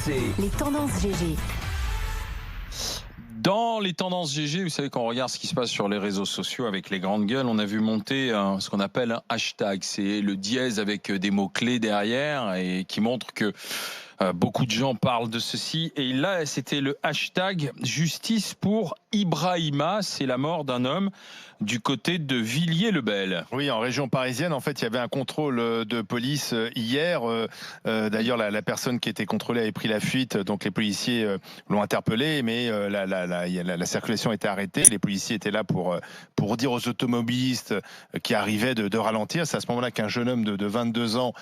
RMC. Les tendances GG. Dans les tendances GG, vous savez, quand on regarde ce qui se passe sur les réseaux sociaux avec les grandes gueules, on a vu monter ce qu'on appelle un hashtag. C'est le dièse avec des mots-clés derrière et qui montre que beaucoup de gens parlent de ceci. Et là, c'était le hashtag justice pour Ibrahima. C'est la mort d'un homme du côté de Villiers-le-Bel. Oui, en région parisienne, en fait, il y avait un contrôle de police hier. D'ailleurs, la personne qui était contrôlée avait pris la fuite, donc les policiers l'ont interpellé, mais la circulation était arrêtée. Les policiers étaient là pour dire aux automobilistes qui arrivaient de ralentir. C'est à ce moment-là qu'un jeune homme de 22 ans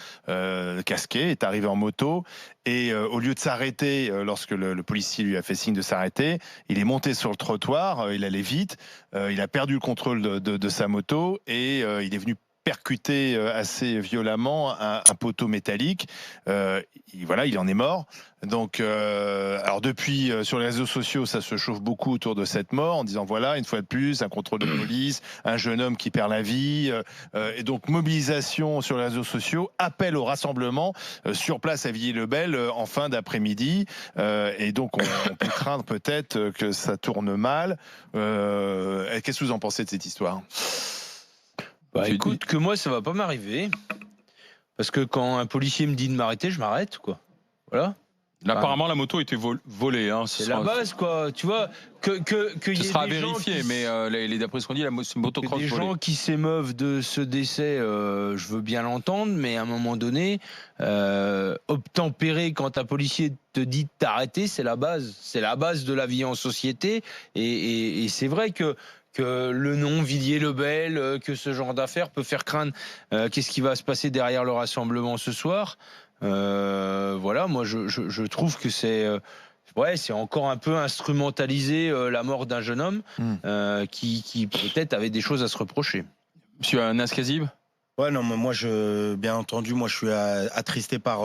casqué est arrivé en moto. Et au lieu de s'arrêter, lorsque le policier lui a fait signe de s'arrêter, il est monté sur le trottoir, il allait vite, il a perdu le contrôle de sa moto et il est venu percuter assez violemment un poteau métallique. Voilà, il en est mort. Donc, alors depuis, sur les réseaux sociaux, ça se chauffe beaucoup autour de cette mort, en disant voilà, une fois de plus, un contrôle de police, un jeune homme qui perd la vie, et donc mobilisation sur les réseaux sociaux, appel au rassemblement sur place à Villiers-le-Bel en fin d'après-midi, et donc on peut craindre peut-être que ça tourne mal. Qu'est-ce que vous en pensez de cette histoire ? Bah écoute, que moi ça va pas m'arriver. Parce que quand un policier me dit de m'arrêter, je m'arrête, quoi. Voilà. Là, apparemment, la moto était volée. Hein. C'est la base, quoi. Tu vois, ce sera à vérifier, mais d'après ce qu'on dit, la motocross volée. Des gens qui s'émeuvent de ce décès, je veux bien l'entendre, mais à un moment donné, obtempérer quand un policier te dit de t'arrêter, c'est la base. C'est la base de la vie en société. Et c'est vrai que le nom Villiers-le-Bel, que ce genre d'affaires peut faire craindre qu'est-ce qui va se passer derrière le rassemblement ce soir. Voilà, moi je trouve que c'est encore un peu instrumentalisé la mort d'un jeune homme qui peut-être avait des choses à se reprocher. Monsieur Naskazib ? Ouais, non, moi, bien entendu, moi, je suis attristé par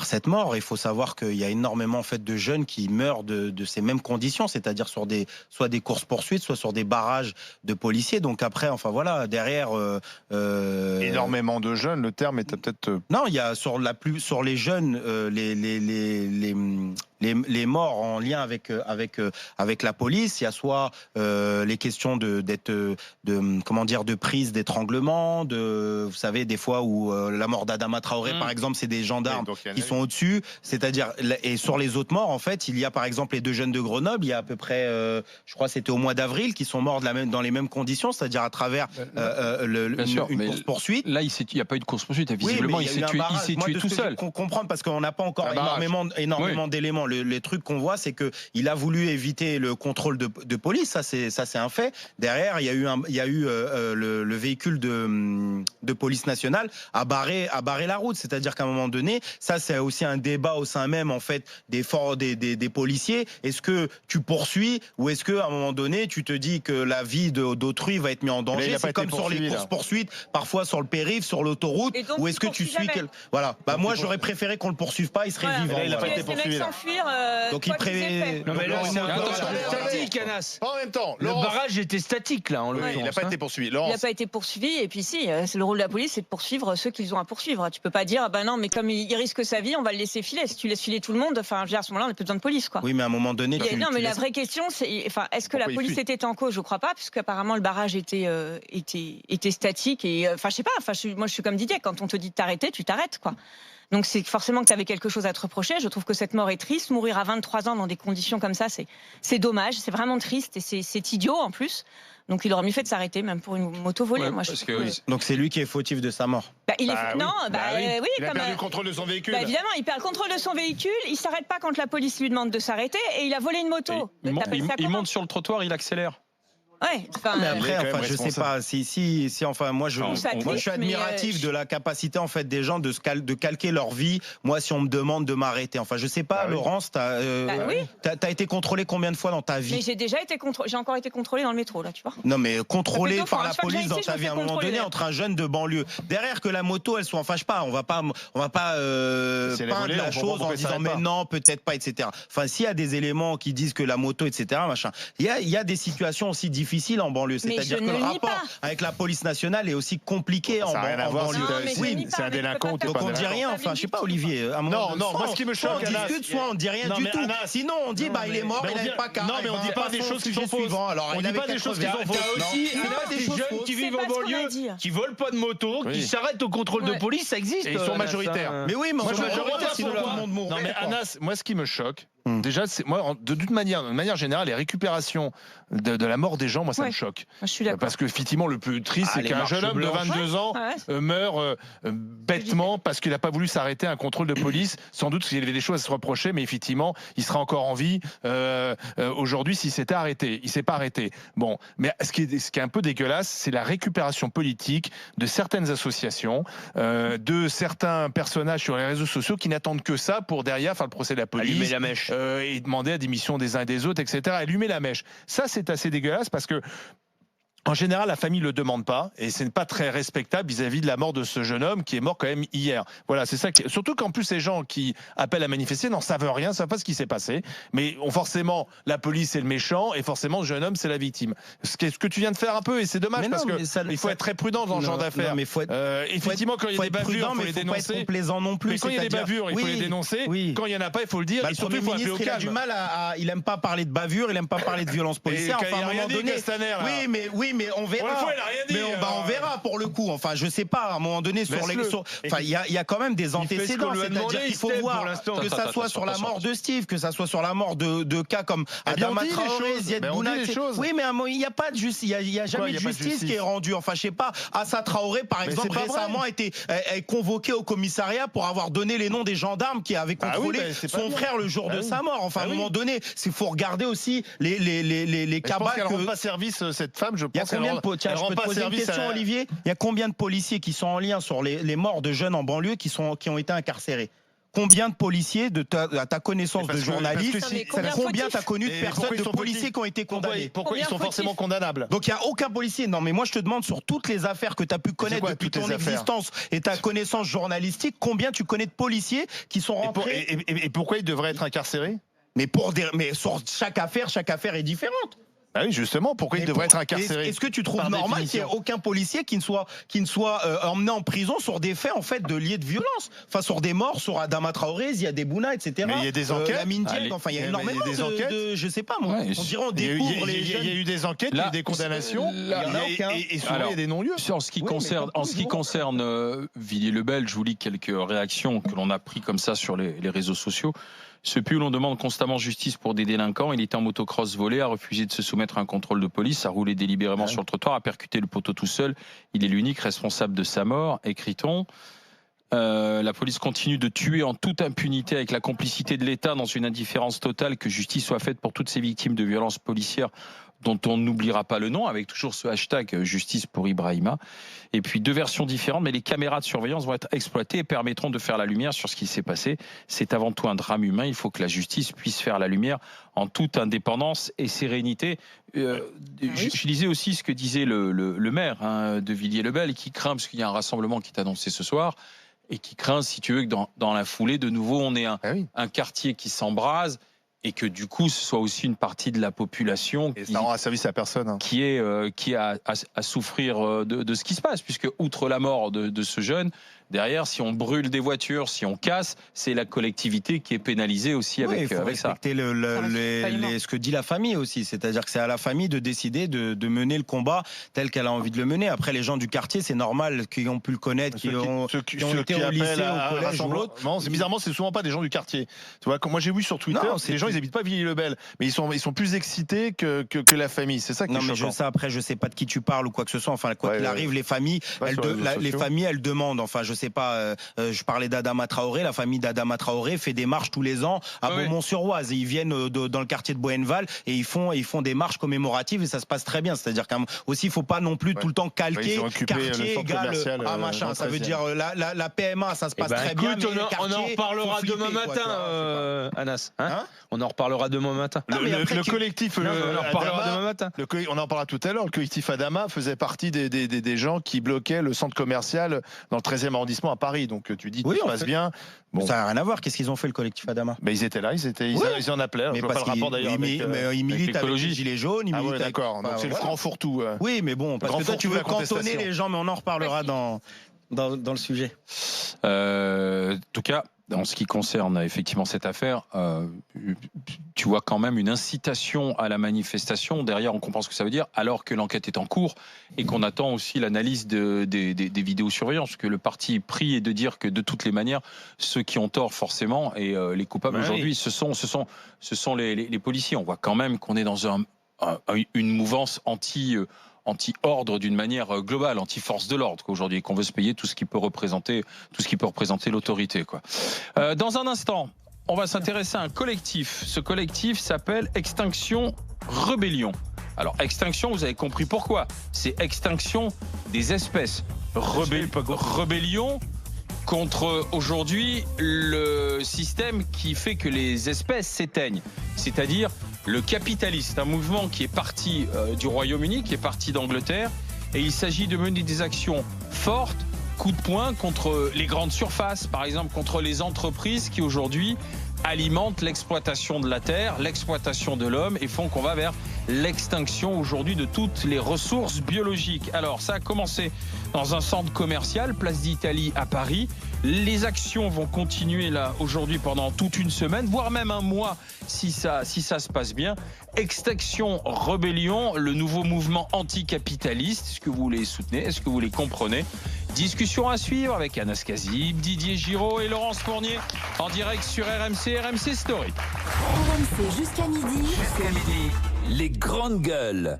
cette mort. Il faut savoir qu'il y a énormément, en fait, de jeunes qui meurent de ces mêmes conditions, c'est-à-dire soit des courses-poursuites, soit sur des barrages de policiers. Donc après, enfin, voilà, derrière... Énormément de jeunes, le terme est peut-être... Non, il y a sur les jeunes, les morts en lien avec la police. Il y a soit les questions de prise d'étranglement, vous savez, des fois où la mort d'Adama Traoré, par exemple, c'est des gendarmes qui sont au-dessus. C'est-à-dire, et sur les autres morts, en fait, il y a par exemple les deux jeunes de Grenoble, il y a à peu près, je crois, c'était au mois d'avril, qui sont morts dans les mêmes conditions, c'est-à-dire à travers une course-poursuite. Là, il n'y a pas eu de course-poursuite. Visiblement, il s'est tué tout seul. On comprend parce qu'on n'a pas encore énormément d'éléments. Les trucs qu'on voit, c'est que il a voulu éviter le contrôle de police. Ça, c'est un fait. Derrière, il y a eu le véhicule de police nationale a barré la route. C'est-à-dire qu'à un moment donné, ça, c'est aussi un débat au sein même, en fait, des policiers. Est-ce que tu poursuis ou est-ce que à un moment donné, tu te dis que la vie d'autrui va être mise en danger? C'est comme sur les courses-poursuites, parfois sur le périph', sur l'autoroute, ou est-ce que tu suis voilà. Bah moi, j'aurais préféré qu'on le poursuive pas. Il serait vivant. Il n'a pas été poursuivi. Donc il prévient. Non mais là, c'est statique, Anas. En même temps, le barrage était statique là. Il n'a pas été poursuivi. Il n'a pas été poursuivi. Et puis si, c'est le rôle de la police, c'est de poursuivre ceux qu'ils ont à poursuivre. Tu peux pas dire, ah ben non, mais comme il risque sa vie, on va le laisser filer. Si tu laisses filer tout le monde, enfin, à ce moment-là, on n'a plus besoin de police, quoi. Oui, mais à un moment donné, non, mais la vraie question, c'est, enfin, est-ce que la police était en cause? Je crois pas, puisque apparemment le barrage était statique. Et enfin, je sais pas. Enfin, moi, je suis comme Didier. Quand on te dit de t'arrêter, tu t'arrêtes, quoi. Donc c'est forcément que tu avais quelque chose à te reprocher. Je trouve que cette mort est triste. Mourir à 23 ans dans des conditions comme ça, c'est dommage. C'est vraiment triste et c'est idiot en plus. Donc il aurait mieux fait de s'arrêter, même pour une moto volée. Ouais, moi, Donc c'est lui qui est fautif de sa mort. Oui, il a perdu le contrôle de son véhicule. Évidemment, il perd le contrôle de son véhicule. Il s'arrête pas quand la police lui demande de s'arrêter et il a volé une moto. Il monte sur le trottoir, il accélère. Ouais, mais après, je sais pas moi je suis admiratif de la capacité en fait des gens de calquer leur vie. Moi, si on me demande de m'arrêter, enfin je sais pas, Laurence, t'as été contrôlé combien de fois dans ta vie? Mais j'ai encore été contrôlé dans le métro là, tu vois. Non mais contrôlé par la police dans ta vie à un moment donné entre un jeune de banlieue. Derrière que la moto elle soit, enfin je sais pas, on va pas peindre la chose en disant mais non peut-être pas, etc. Enfin s'il y a des éléments qui disent que la moto etc. machin, il y a des situations aussi difficiles difficile en banlieue. C'est-à-dire que le rapport avec la police nationale est aussi compliqué en banlieue. Oui, c'est un délinquant. Donc on dit rien. Enfin, je sais pas, Olivier. Non, moi ce qui me choque, on discute, soit on dit rien du tout. Sinon, on dit il est mort, il n'avait pas qu'à. Non, mais on dit pas des choses qui sont fausses. On dit pas des choses qui sont fausses. T'as aussi des jeunes qui vivent en banlieue, qui volent pas de moto, qui s'arrêtent au contrôle de police, ça existe. Et ils sont majoritaires. Mais oui, mais ils sont majoritaires, sinon tout le monde mourrait. Non, mais Anas, moi ce qui me choque, déjà, moi, de toute manière, générale, les récupérations de la mort des gens, moi, ça me choque. Je suis d'accord. Parce que, effectivement, le plus triste, c'est qu'un jeune homme de 22 ans meurt bêtement parce qu'il n'a pas voulu s'arrêter à un contrôle de police. Sans doute qu'il y avait des choses à se reprocher, mais effectivement, il sera encore en vie aujourd'hui s'il s'était arrêté. Il s'est pas arrêté. Bon, mais ce qui est un peu dégueulasse, c'est la récupération politique de certaines associations, de certains personnages sur les réseaux sociaux qui n'attendent que ça pour derrière faire le procès de la police. Allumer la mèche. Et demander la démission des uns et des autres, etc. Allumer la mèche. Ça, c'est assez dégueulasse parce que en général, la famille le demande pas et ce n'est pas très respectable vis-à-vis de la mort de ce jeune homme qui est mort quand même hier. Voilà, c'est ça. Surtout qu'en plus, les gens qui appellent à manifester n'en savent rien, savent pas ce qui s'est passé, mais forcément, la police est le méchant et forcément, ce jeune homme, c'est la victime. Ce que tu viens de faire un peu et c'est dommage parce que il faut être très prudent dans ce genre d'affaires. Effectivement, quand il y a des bavures, il faut les dénoncer. Faut pas être complaisant non plus. Mais quand il y a des bavures, il faut les dénoncer. Quand il y en a pas, il faut le dire. Et surtout, il faut appeler au calme. Il a du mal à. Il aime pas parler de bavure, il aime pas parler de violence policière. Enfin, à un moment donné. Oui, mais on verra. On verra pour le coup. Enfin, je sais pas. À un moment donné, il y a quand même des antécédents. C'est-à-dire qu'il faut voir que ça soit sur la mort de Steve, que ça soit sur la mort de cas comme Adama Traoré, Ziad Bouna. Oui, mais il n'y a pas de justice. Il y a jamais de justice qui est rendue. Enfin, je sais pas. Assa Traoré, par exemple, récemment a été convoqué au commissariat pour avoir donné les noms des gendarmes qui avaient contrôlé son frère le jour de sa mort. Enfin, à un moment donné, il faut regarder aussi les cabales. Elle rend pas service, cette femme. Je pense Tiens, je peux te poser une question, Olivier. Il y a combien de policiers qui sont en lien sur les morts de jeunes en banlieue qui ont été incarcérés? Combien de policiers, à ta connaissance de journaliste, combien tu as connu de personnes, de policiers qui ont été condamnés? Pourquoi ils sont forcément condamnables? Donc il n'y a aucun policier. Non, mais moi je te demande sur toutes les affaires que tu as pu connaître depuis ton existence et ta connaissance journalistique, combien tu connais de policiers qui sont rentrés? Et pourquoi ils devraient être incarcérés? Mais sur chaque affaire est différente. Ah oui, justement, pourquoi il devrait être incarcéré? Est-ce que tu trouves normal qu'il n'y ait aucun policier qui ne soit emmené en prison sur des faits en fait de liés de violence, enfin sur des morts, sur Adama Traoré, Ziad Bouna, etc. Mais il y a des enquêtes. Enfin, il y a énormément de, je sais pas moi. On dirait on découvre les jeunes. Il y a eu des enquêtes, il y a eu des condamnations. Et souvent il y a des non-lieux. En ce qui concerne Villiers-le-Bel, je vous lis quelques réactions que l'on a pris comme ça sur les réseaux sociaux. Ce pull, on demande constamment justice pour des délinquants. Il était en motocross volé, a refusé de se soumettre à un contrôle de police, a roulé délibérément sur le trottoir, a percuté le poteau tout seul. Il est l'unique responsable de sa mort, écrit-on. La police continue de tuer en toute impunité avec la complicité de l'État dans une indifférence totale. Que justice soit faite pour toutes ces victimes de violences policières dont on n'oubliera pas le nom, avec toujours ce hashtag justice pour Ibrahima. Et puis 2 versions différentes, mais les caméras de surveillance vont être exploitées et permettront de faire la lumière sur ce qui s'est passé. C'est avant tout un drame humain, il faut que la justice puisse faire la lumière en toute indépendance et sérénité. Je lisais aussi ce que disait le maire de Villiers-le-Bel, qui craint, parce qu'il y a un rassemblement qui est annoncé ce soir, et qui craint, si tu veux, que dans la foulée, de nouveau, on ait un quartier qui s'embrase, et que du coup, ce soit aussi une partie de la population qui rend service à personne, qui a à souffrir de ce qui se passe, puisque outre la mort de ce jeune, derrière, si on brûle des voitures, si on casse, c'est la collectivité qui est pénalisée aussi avec ça. Il faut respecter ce que dit la famille aussi, c'est-à-dire que c'est à la famille de décider de mener le combat tel qu'elle a envie de le mener. Après, les gens du quartier, c'est normal, qui ont pu le connaître, qui ont été au lycée, au collège ou autre. Bizarrement, c'est souvent pas des gens du quartier. Tu vois, comme moi j'ai vu sur Twitter, les gens ils habitent pas Villiers-le-Bel, mais ils sont plus excités que la famille. C'est ça qui est choquant. Après, je sais pas de qui tu parles ou quoi que ce soit. Enfin, quoi qu'il arrive, les familles, elles demandent. Enfin, je sais pas. Je parlais d'Adama Traoré. La famille d'Adama Traoré fait des marches tous les ans à Beaumont-sur-Oise. Ils viennent dans le quartier de Boenval et ils font des marches commémoratives et ça se passe très bien. C'est-à-dire qu'aussi, il faut pas non plus tout le temps calquer quartier égal à machin. Ça veut dire la PMA, ça se passe très bien. On en reparlera demain matin, Anas. On en reparlera demain matin. Le collectif, on en reparlera demain matin. On en parlera tout à l'heure. Le collectif Adama faisait partie des gens qui bloquaient le centre commercial dans le 13e arrondissement arrondissement à Paris. Donc tu dis tout Oui, se passe bien. Bon. Ça n'a rien à voir. Qu'est-ce qu'ils ont fait, le collectif Adama? Ils étaient là, ils en appelaient. Je vois pas le rapport d'ailleurs. Ils militent avec les Gilets jaunes. Ah ouais, d'accord. Donc c'est le grand fourre-tout. Oui, mais bon, parce que toi, tu veux cantonner les gens, mais on en reparlera dans le sujet. En tout cas, en ce qui concerne effectivement cette affaire, tu vois quand même une incitation à la manifestation. Derrière, on comprend ce que ça veut dire, alors que l'enquête est en cours et qu'on attend aussi l'analyse des vidéosurveillances. Que le parti pris est de dire que de toutes les manières, ceux qui ont tort forcément et les coupables aujourd'hui, ce sont les policiers. On voit quand même qu'on est dans une mouvance anti-ordre d'une manière globale, anti-force de l'ordre aujourd'hui, qu'on veut se payer tout ce qui peut représenter l'autorité, quoi. Dans un instant, on va s'intéresser à un collectif. Ce collectif s'appelle Extinction Rebellion. Alors, extinction, vous avez compris pourquoi. C'est extinction des espèces. Rébellion contre aujourd'hui le système qui fait que les espèces s'éteignent, c'est-à-dire le capitalisme, un mouvement qui est parti du Royaume-Uni, qui est parti d'Angleterre, et il s'agit de mener des actions fortes, coup de poing contre les grandes surfaces, par exemple contre les entreprises qui aujourd'hui alimentent l'exploitation de la terre, l'exploitation de l'homme et font qu'on va vers l'extinction aujourd'hui de toutes les ressources biologiques. Alors ça a commencé dans un centre commercial, place d'Italie à Paris. Les actions vont continuer là aujourd'hui pendant toute une semaine, voire même un mois si ça se passe bien. Extinction Rebellion, le nouveau mouvement anticapitaliste. Est-ce que vous les soutenez? Est-ce que vous les comprenez? Discussion à suivre avec Anas Kazib, Didier Giraud et Laurence Fournier en direct sur RMC Story. RMC jusqu'à midi. Les grandes gueules.